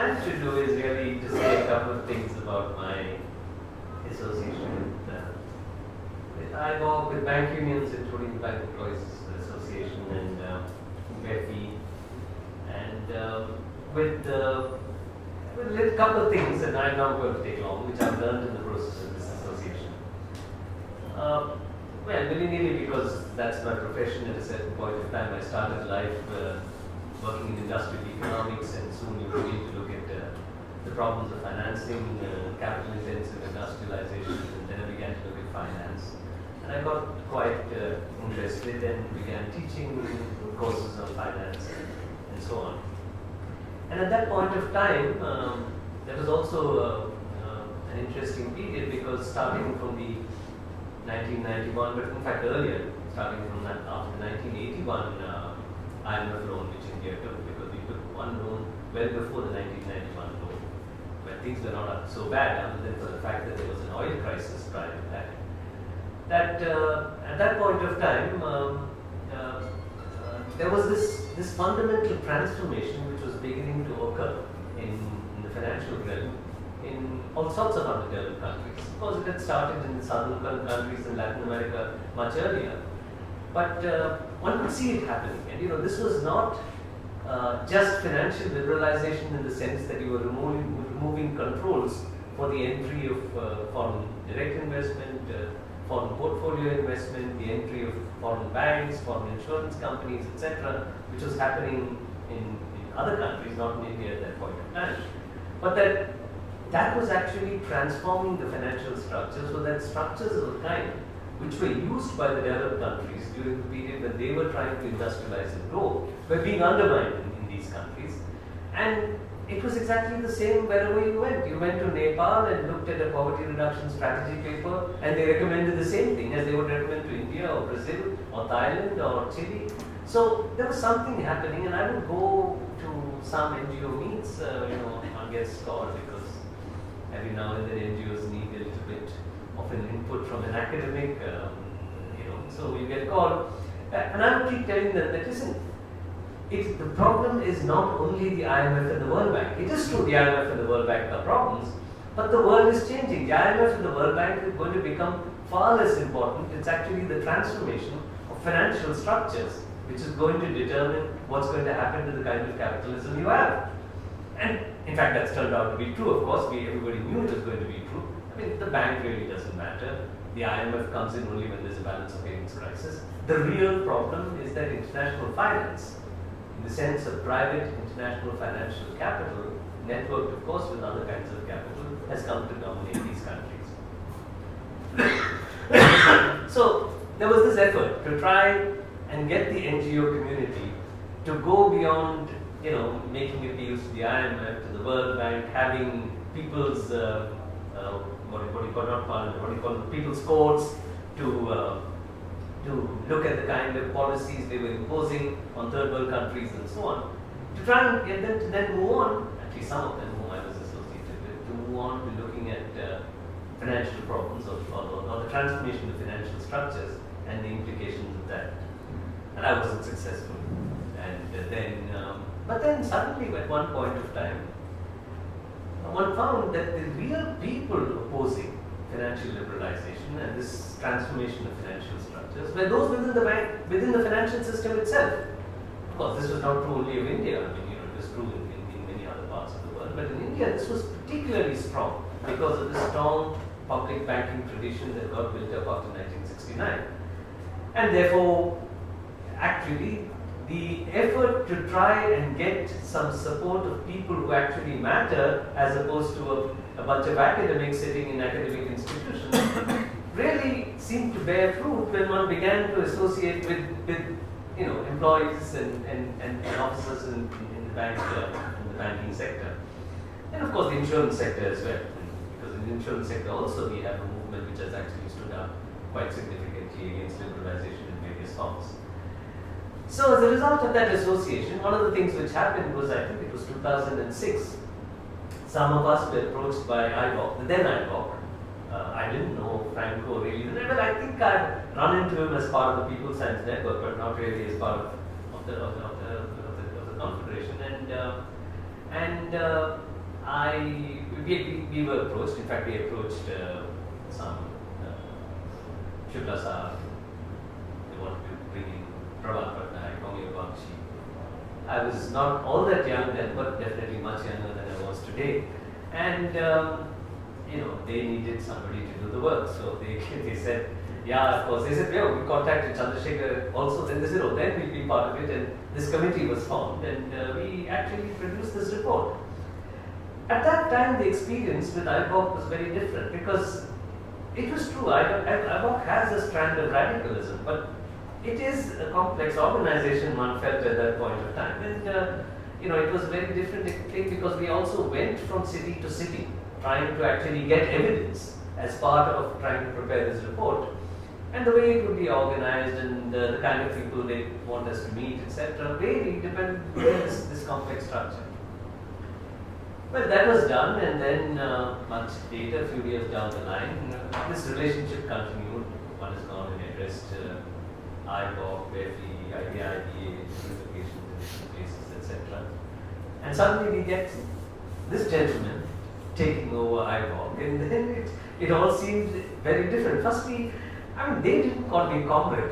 plan to do is really to say a couple of things about my association with IBOC, with bank unions, including the Bank Employees Association and BEFI, and with a couple of things that I'm not going to take long, which I've learned in the process of this association. Well, willy-nilly, because that's my profession. At a certain point of time, I started life working in industrial economics, and soon you begin to look at the problems of financing, capital-intensive industrialization, and then I began to look at finance. And I got quite interested and began teaching courses on finance and so on. And at that point of time, there was also an interesting period, because starting from the 1991, but in fact earlier, starting from that after 1981 IMF loan which India took, because we took one loan well before the 1991 loan, when things were not so bad, other than for the fact that there was an oil crisis prior to that. At that point of time, there was this fundamental transformation which was beginning to occur in the financial realm in all sorts of underdeveloped countries. Of course, it had started in the southern countries in Latin America much earlier, but one could see it happening. And this was not just financial liberalization in the sense that you were removing controls for the entry of foreign direct investment, foreign portfolio investment, the entry of foreign banks, foreign insurance companies, etc., which was happening in other countries, not in India at that point of time. But that was actually transforming the financial structure, so that structures of the kind which were used by the developed countries during the period when they were trying to industrialize and grow were being undermined in these countries. And it was exactly the same wherever you went. You went to Nepal and looked at a poverty reduction strategy paper, and they recommended the same thing as they would recommend to India or Brazil or Thailand or Chile. So there was something happening, and I would go to some NGO meets, on guest score, because every now and then NGOs need a little bit of an input from an academic, so we get called. And I would keep telling them that, listen, the problem is not only the IMF and the World Bank. It is true the IMF and the World Bank are problems, but the world is changing. The IMF and the World Bank is going to become far less important. It's actually the transformation of financial structures which is going to determine what's going to happen to the kind of capitalism you have. And in fact, that's turned out to be true. Of course, everybody knew it was going to be true. I mean, the bank really doesn't matter. The IMF comes in only when there's a balance of payments crisis. The real problem is that international finance, in the sense of private international financial capital, networked of course with other kinds of capital, has come to dominate these countries. So there was this effort to try and get the NGO community to go beyond, making appeals to the IMF, to the World Bank, having people's people's courts to look at the kind of policies they were imposing on third world countries and so on, to try and get them to then move on, at least some of them whom I was associated with, to move on to looking at financial problems or the transformation of financial structures and the implications of that. And I wasn't successful. And but then suddenly at one point of time, one found that the real people opposing financial liberalization and this transformation of financial structures were those within the financial system itself. Of course, this was not true only of India. I mean, it was true in many other parts of the world. But in India, this was particularly strong because of the strong public banking tradition that got built up after 1969. And therefore, actually, the effort to try and get some support of people who actually matter, as opposed to a bunch of academics sitting in academic institutions, really seemed to bear fruit when one began to associate with employees and officers in the banking sector, and of course the insurance sector as well. Because in the insurance sector also we have a movement which has actually stood up quite significantly against liberalization in various forms. So as a result of that association, one of the things which happened was, I think it was 2006, some of us were approached by IBOC, the then IBOC. I didn't know Franco really. Well, I think I'd run into him as part of the People Science Network, but not really as part of the Confederation. And we were approached. In fact, we approached some Shukla Sahab. They wanted to bring in Prabhat Patnaik, Homi Bakshi. I was not all that young then, but definitely much younger than I was today. And they needed somebody to do the work. So they said, yeah, of course. They said, yeah, we contacted Chandrashekar also. Then they said, oh, then we'll be part of it. And this committee was formed, and we actually produced this report. At that time, the experience with IBOC was very different, because it was true, IBOC has a strand of radicalism, but it is a complex organization, one felt at that point of time. And it was a very different thing, because we also went from city to city, trying to actually get evidence as part of trying to prepare this report. And the way it would be organized, and the kind of people they want us to meet, etc., really depend on this complex structure. Well, that was done, and then much later, a few years down the line, this relationship continued. One has gone and addressed IBOC, BEFI, IDIA, unification in different places, etc. And suddenly we get this gentleman taking over IBOC, and then it all seemed very different. Firstly, they didn't call me comrade,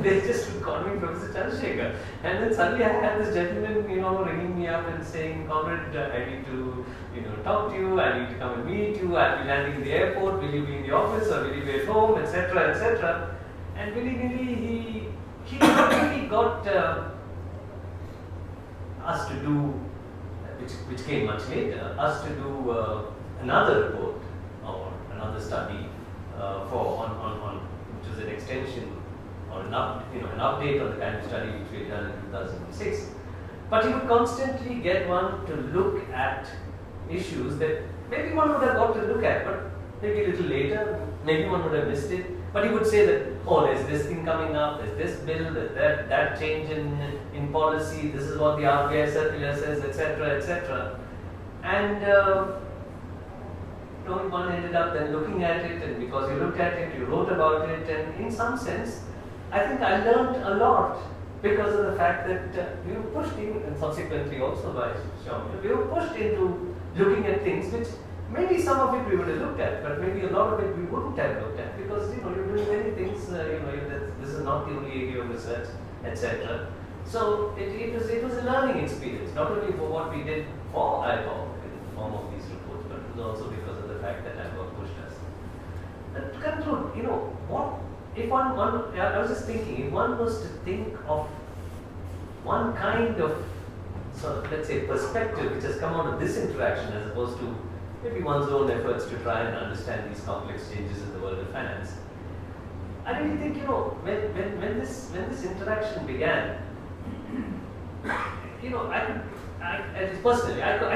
they just called me Professor Chandrashekar. And then suddenly I had this gentleman, ringing me up and saying, comrade, I need to, talk to you, I need to come and meet you, I'll be landing in the airport, will you be in the office or will you be at home, etc., etc. And he really got us to do, which came much later, us to do another report or another study which was an extension or an update on the kind of study which we had done in 2006. But he would constantly get one to look at issues that maybe one would have got to look at, but maybe a little later, maybe one would have missed it. But he would say that, oh, there's this thing coming up, there's this bill, there's that change in policy, this is what the RBI circular says, etc., etc. And one ended up then looking at it, and because you looked at it, you wrote about it, and in some sense, I think I learned a lot because of the fact that we were pushed in, and subsequently also by Shyam, we were pushed into looking at things which maybe some of it we would have looked at, but maybe a lot of it we wouldn't have looked at, because you're doing many things, this is not the only area of research, etc. So it was a learning experience, not only for what we did for IBOC in the form of these reports, but it was also because of the fact that IBOC pushed us. And to conclude, what if I was just thinking, if one was to think of one kind of sort of, let's say, perspective which has come out of this interaction as opposed to maybe one's own efforts to try and understand these complex changes in the world of finance, I really think, when this interaction began, I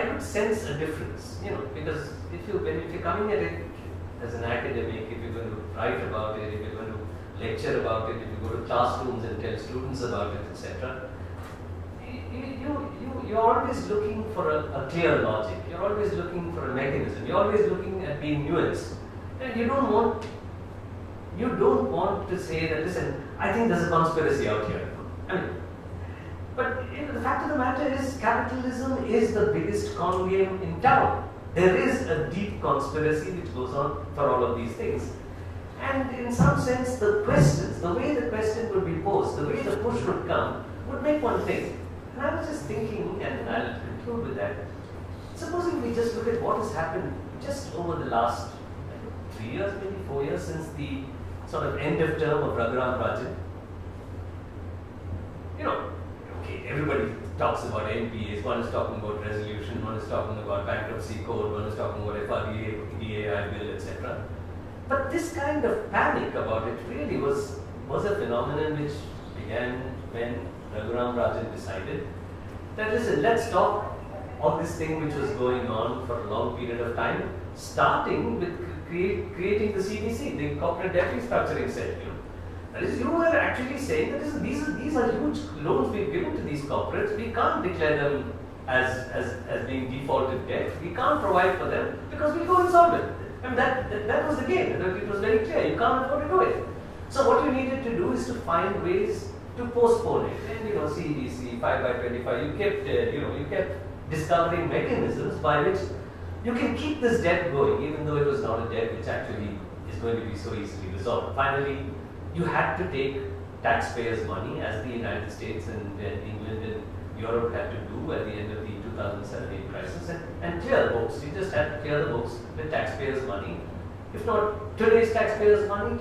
could sense a difference, because if you're coming at it as an academic, if you're going to write about it, if you're going to lecture about it, if you go to classrooms and tell students about it, etc., you're always looking for a clear logic. You're always looking for a mechanism. You're always looking at being nuanced, and you don't want to say that, listen, I think there's a conspiracy out here. But the fact of the matter is, capitalism is the biggest con game in town. There is a deep conspiracy which goes on for all of these things. And in some sense, the questions, the way the question would be posed, the way the push would come, would make one think. And I was just thinking, and I'll conclude with that, supposing we just look at what has happened just over the last 3 years, maybe 4 years, since the sort of end of term of Raghuram Rajan. Everybody talks about NPAs, one is talking about resolution, one is talking about bankruptcy code, one is talking about FRDA, DAI bill, etc. But this kind of panic about it really was a phenomenon which began when Raghuram Rajan decided that, listen, let's stop all this thing which was going on for a long period of time, starting with creating the CDC, the corporate debt restructuring cell. That is, you are actually saying that these are huge loans we've given to these corporates. We can't declare them as being defaulted debt. We can't provide for them because we'll go insolvent. That was the game. It was very clear. You can't afford to do it. So what you needed to do is to find ways to postpone it. And CDC 5 by 25. You kept discovering mechanisms by which you can keep this debt going, even though it was not a debt which actually is going to be so easily resolved. Finally, you had to take taxpayers' money, as the United States and England and Europe had to do at the end of the 2007-8 crisis, and clear the books. You just had to clear the books with taxpayers' money. If not today's taxpayers' money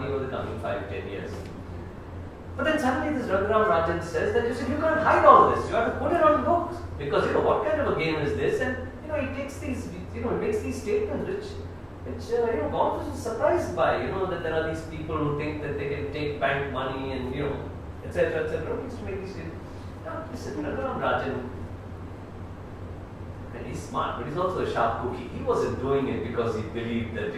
over the coming 5-10 years. But then suddenly this Raghuram Rajan says that you can't hide all this. You have to put it on books, because what kind of a game is this? And he takes these, makes these statements which God was surprised by. That there are these people who think that they can take bank money and etc. etc. He used to make these statements. Now listen, Raghuram Rajan, and he's smart, but he's also a sharp cookie. He wasn't doing it because he believed that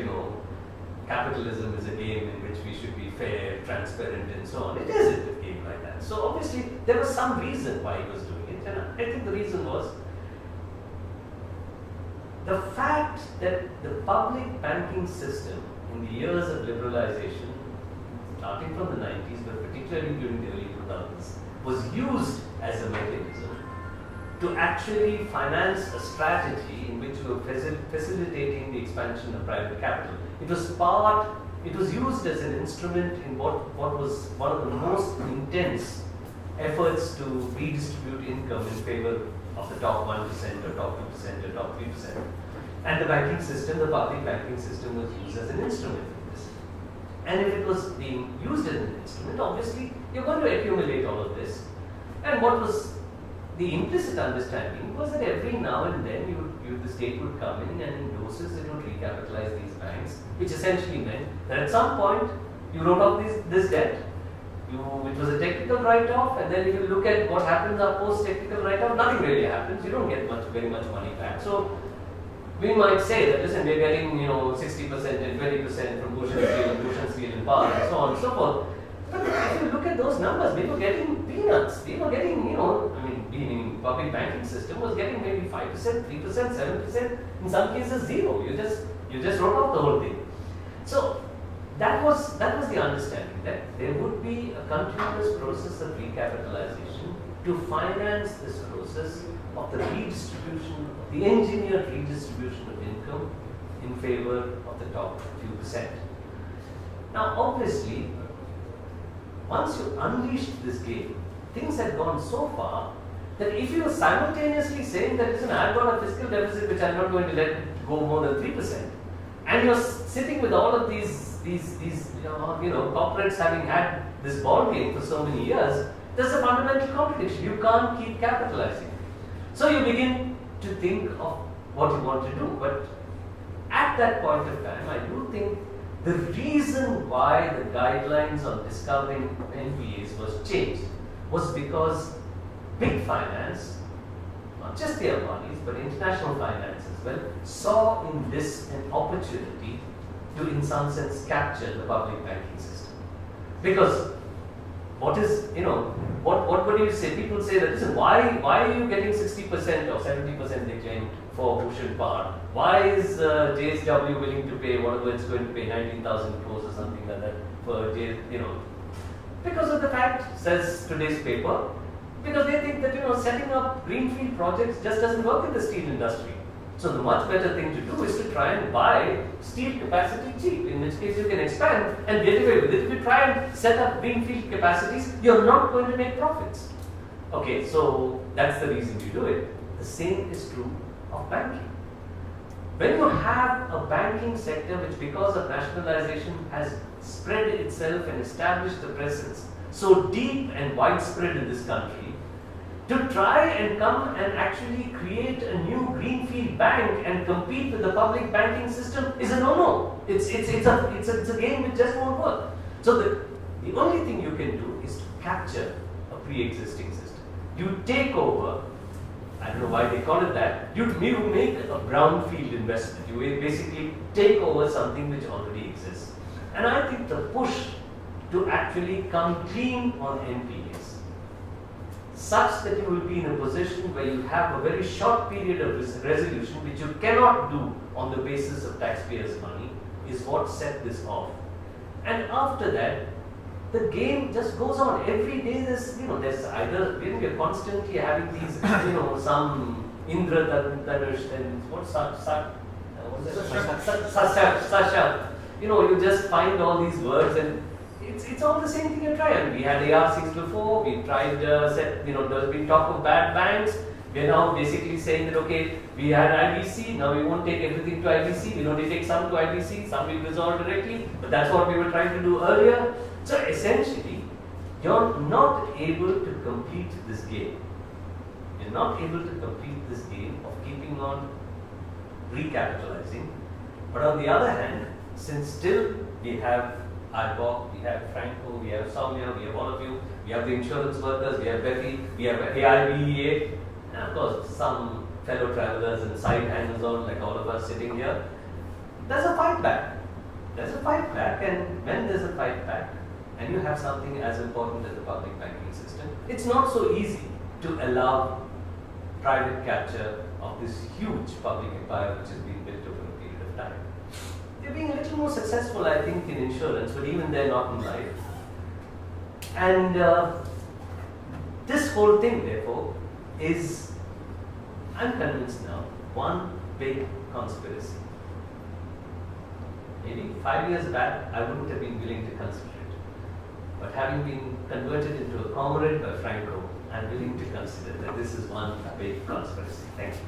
capitalism is a game in which we should be fair, transparent, and so on. It isn't a game like that. So obviously there was some reason why he was doing it, and I think the reason was the fact that the public banking system in the years of liberalization, starting from the 90s, but particularly during the early 2000s, was used as a mechanism to actually finance a strategy in which we were facilitating the expansion of private capital. It was used as an instrument in what was one of the most intense efforts to redistribute income in favor of the top 1% or top 2% or top 3%. And the banking system, the public banking system, was used as an instrument in this. And if it was being used as an instrument, obviously you're going to accumulate all of this. And what was the implicit understanding was that every now and then the state would come in and in doses it would recapitalize these banks, which essentially meant that at some point you wrote off this debt. It was a technical write-off, and then if you look at what happens post-technical write-off, nothing really happens. You don't get very much money back. So we might say that, listen, we're getting 60% and 20% from Bhushan Steel and Power and so on and so forth. But if you look at those numbers, we were getting peanuts. We were getting, being public banking system was getting maybe 5%, 3%, 7%, in some cases zero. You just wrote off the whole thing. So that was the understanding, that there would be a continuous process of recapitalization to finance this process of the redistribution, the engineered redistribution of income in favor of the top few percent. Now obviously, once you unleashed this game, things had gone so far that if you were simultaneously saying that, listen, I've got a fiscal deficit which I'm not going to let go more than 3%, and you're sitting with all of these corporates having had this ball game for so many years, there's a fundamental contradiction. You can't keep capitalizing. So you begin to think of what you want to do. But at that point of time, I do think the reason why the guidelines on discovering NPAs was changed was because big finance, not just the Ambanis, but international finance as well, saw in this an opportunity to, in some sense, capture the public banking system. Because what is, what do you say? People say that, listen, why are you getting 60% or 70% they claim for Bhushan Power? Why is JSW willing to pay whatever it's going to pay, 19,000 crores or something like that for Because of the fact, says today's paper, because they think that setting up greenfield projects just doesn't work in the steel industry. So the much better thing to do is to try and buy steel capacity cheap, in which case you can expand and get away with it. If you try and set up greenfield capacities, you're not going to make profits. Okay, so that's the reason you do it. The same is true of banking. When you have a banking sector which, because of nationalization, has spread itself and established a presence so deep and widespread in this country, to try and come and actually create a new greenfield bank and compete with the public banking system is a no-no. It's a game which just won't work. So the only thing you can do is to capture a pre-existing system. You take over, I don't know why they call it that, you make a brownfield investment. You basically take over something which already exists. And I think the push to actually come clean on NPAs, such that you will be in a position where you have a very short period of resolution, which you cannot do on the basis of taxpayers' money, is what set this off. And after that, the game just goes on. Every day there's either we're constantly having these, some Indra Dhanush, then what's Sasha. You know, you just find all these words and it's all the same thing you try. And we had AR6 before, we tried there's been talk of bad banks. We are now basically saying that okay, we had IBC, now we won't take everything to IBC, we only take some to IBC, some we resolve directly, but that's what we were trying to do earlier. So essentially, you're not able to complete this game. You're not able to complete this game of keeping on recapitalizing. But on the other hand, since still we have IBOC, we have Franco, we have Soumya, we have all of you, we have the insurance workers, we have Betty, we have AIBEA, and of course some fellow travelers and side hangers on like all of us sitting here. There's a fight back. There's a fight back, and when there's a fight back, and you have something as important as the public banking system, it's not so easy to allow private capture of this huge public empire which has been built over a period of time. They're being a little more successful, I think, in insurance, but even they're not in life. And this whole thing, therefore, is, I'm convinced now, one big conspiracy. Maybe 5 years back, I wouldn't have been willing to consider it. But having been converted into a comrade by Franco, I'm willing to consider that this is one big conspiracy. Thank you.